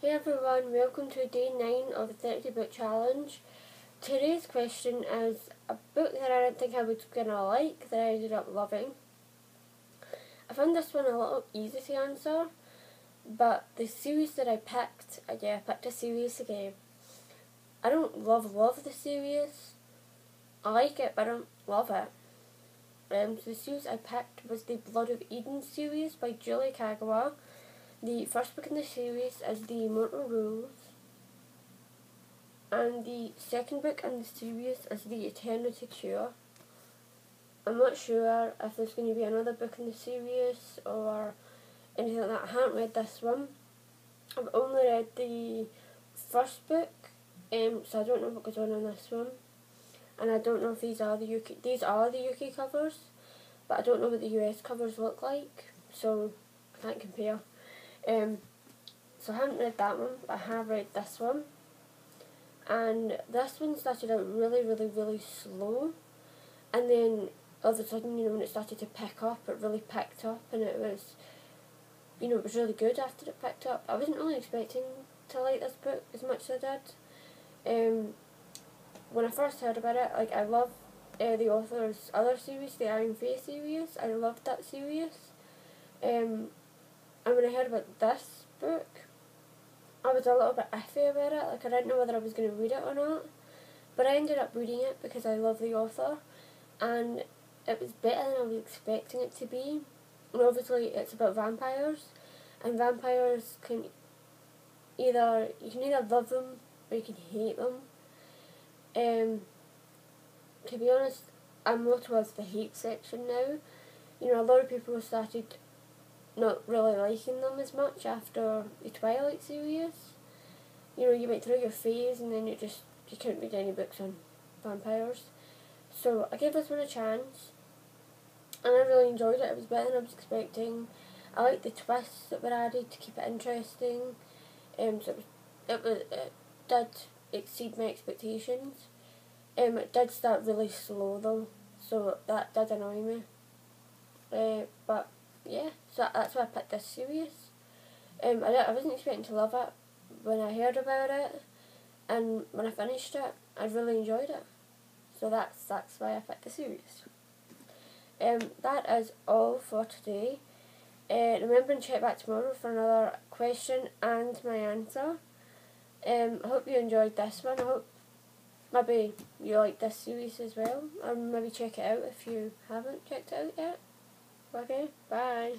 Hey everyone, welcome to day 9 of the 30 book challenge. Today's question is a book that I didn't think I was going to like that I ended up loving. I found this one a little easy to answer, but the series that I picked, I picked a series again. I don't love the series. I like it, but I don't love it. So the series I picked was the Blood of Eden series by Julie Kagawa. The first book in the series is The Immortal Rules, and the second book in the series is The Eternity Cure. I'm not sure if there's going to be another book in the series or anything like that. I haven't read this one. I've only read the first book, so I don't know what goes on in this one. And I don't know if these are the UK covers, but I don't know what the US covers look like, so I can't compare. So I haven't read that one, but I have read this one. And this one started out really slow, and then all of a sudden, when it started to pick up, it really picked up, and it was, it was really good after it picked up. I wasn't really expecting to like this book as much as I did. When I first heard about it, I love the author's other series, the Iron Fae series. I loved that series. And when I heard about this book, I was a little bit iffy about it. I didn't know whether I was going to read it or not. But I ended up reading it because I love the author, and it was better than I was expecting it to be. And obviously it's about vampires, and vampires you can either love them or you can hate them. To be honest, I'm more towards the hate section now. A lot of people started not really liking them as much after the Twilight series. You went through your phase and then you couldn't read any books on vampires. So I gave this one a chance, and I really enjoyed it. It was better than I was expecting. I liked the twists that were added to keep it interesting. So it did exceed my expectations. It did start really slow though, so that did annoy me. But yeah, so that's why I picked this series. I wasn't expecting to love it when I heard about it, and when I finished it, I really enjoyed it. So that's why I picked the series. That is all for today. Remember and check back tomorrow for another question and my answer. I hope you enjoyed this one. I hope maybe you like this series as well, or maybe check it out if you haven't checked it out yet. Okay, bye.